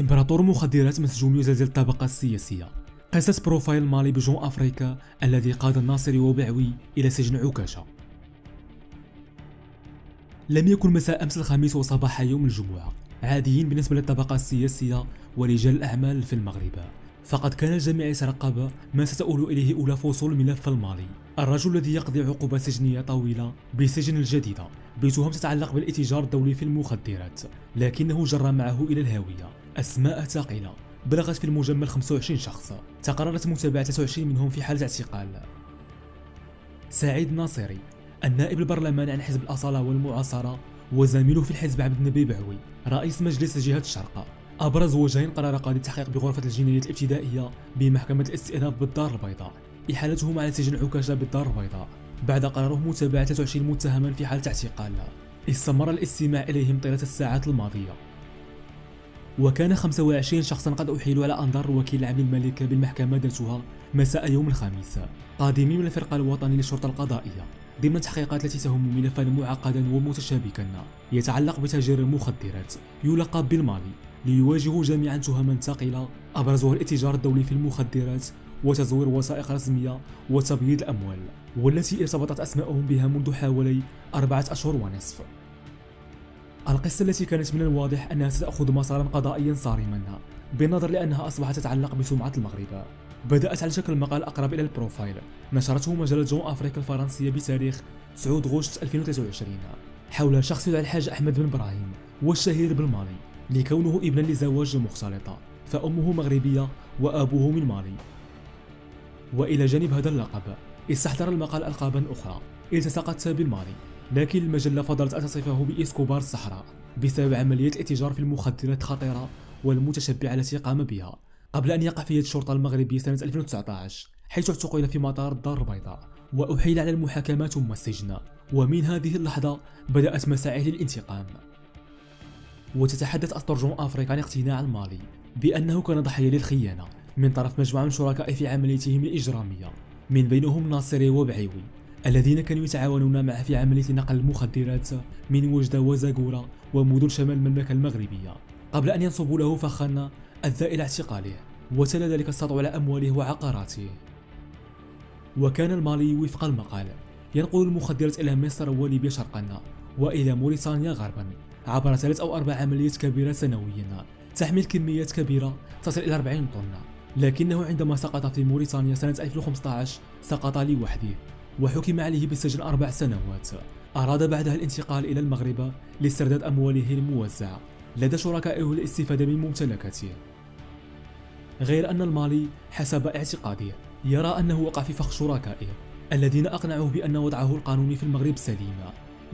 إمبراطور مخدرات مسجون يزلزل الطبقة السياسية. قصة بروفايل مالي بجون أفريكا الذي قاد الناصري وبعوي إلى سجن عكاشة. لم يكن مساء أمس الخميس وصباح يوم الجمعة عاديين بالنسبة للطبقة السياسية ورجال الأعمال في المغرب، فقد كان الجميع يترقب ما ستؤول إليه أولى فصول الملف المالي. الرجل الذي يقضي عقوبة سجنية طويلة بسجن الجديدة بتهم تتعلق بالاتجار الدولي في المخدرات، لكنه جرى معه إلى الهاوية أسماء ثقيلة بلغت في المجمل 25 شخص، تقررت متابعة 23 منهم في حالة اعتقال. سعيد ناصري النائب البرلماني عن حزب الأصالة والمعاصرة وزميله في الحزب عبد النبي بعوي رئيس مجلس جهة الشرق أبرز وجهين قرار قاضي التحقيق بغرفة الجنايات الابتدائية بمحكمة الاستئناف بالدار البيضاء إحالتهم على سجن عكاشة بالدار البيضاء بعد قراره متابعة 23 متهما في حالة اعتقال استمر الاستماع إليهم طيلة الساعات الماضية. وكان 25 شخصا قد أحيلوا على أنظار الوكيل العام للملكة بالمحكمة ذاتها مساء يوم الخميس، قادمين من الفرقة الوطني للشرطة القضائية ضمن تحقيقات التي تهم ملفا معقدا ومتشابكا يتعلق بتهجير المخدرات يلقب بالمالي، ليواجهوا جميعا تهما ثقيلة أبرزها الاتجار الدولي في المخدرات وتزوير وثائق رسمية وتبييض الأموال، والتي ارتبطت أسماءهم بها منذ حوالي 4 أشهر ونصف. القصة التي كانت من الواضح أنها ستأخذ مسارا قضائيا صارما بالنظر لأنها أصبحت تتعلق بسمعة المغرب. بدأت على شكل مقال أقرب إلى البروفايل نشرته مجلة جون أفريكا الفرنسية بتاريخ 9 غشت 2023 حول شخص يدعى الحاج أحمد بن إبراهيم والشهير بالمالي لكونه ابنا لزواج مختلطة، فأمه مغربية وأبوه من مالي. وإلى جانب هذا اللقب استحضر المقال ألقابا أخرى التصقت بالمالي، لكن المجلة فضلت أن تصفه بإسكوبار الصحراء بسبب عملية الاتجار في المخدرات الخطيرة والمتشبعة التي قام بها قبل أن يقع في يد الشرطة المغربية سنة 2019، حيث اعتقل في مطار الدار البيضاء وأحيل على المحاكمة ثم السجن. ومن هذه اللحظة بدأت مساعيه للانتقام. وتتحدث أسطر جون أفريكا عن اقتناع المالي بأنه كان ضحية للخيانة من طرف مجموعة من شركائه في عمليتهم الإجرامية، من بينهم ناصري وبعيوي الذين كانوا يتعاونون معه في عملية نقل المخدرات من وجدة وزاغورة ومدن شمال المملكة المغربية، قبل أن ينصبوا له فخا أدى إلى اعتقاله وتلا ذلك السطو على أمواله وعقاراته. وكان المالي وفق المقال ينقل المخدرات إلى مصر وليبيا شرقا وإلى موريتانيا غربا عبر 3 أو 4 عمليات كبيرة سنويا تحمل كميات كبيرة تصل إلى 40 طن، لكنه عندما سقط في موريتانيا سنة 2015 سقط لوحده وحكم عليه بالسجن 4 سنوات. أراد بعدها الانتقال إلى المغرب لاسترداد أمواله الموزعة لدى شركائه للاستفادة من ممتلكاته. غير أن المالي حسب اعتقاده يرى أنه وقع في فخ شركائه الذين أقنعوه بأن وضعه القانوني في المغرب سليم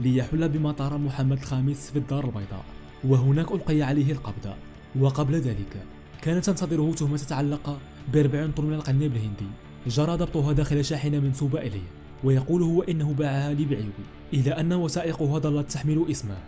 ليحل بمطار محمد الخامس في الدار البيضاء، وهناك ألقي عليه القبض. وقبل ذلك كانت تنتظره تهمة تتعلق ب40 طن من القنيب الهندي جرى ضبطها داخل شاحنة منسوبة إليه، ويقول هو إنه باعها لبعيوي إلى أن وثائقها ظلت تحمل اسمه.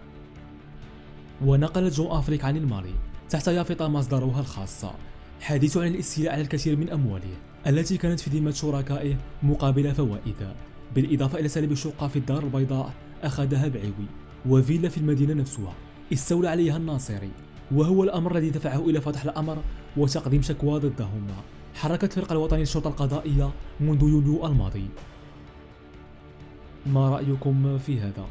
ونقلت جون أفريكا عن المالي تحت يافطة مصدرها الخاصة حديث عن الاستيلاء على الكثير من أمواله التي كانت في ذمة شركائه مقابل فوائد، بالإضافة إلى سلب شقة في الدار البيضاء أخذها بعيوي وفيلا في المدينة نفسها استولى عليها الناصري، وهو الأمر الذي دفعه إلى فتح الأمر وتقديم شكوى ضدهم. حركت الفرقة الوطنية للشرطة القضائية منذ يوليو الماضي. ما رأيكم في هذا؟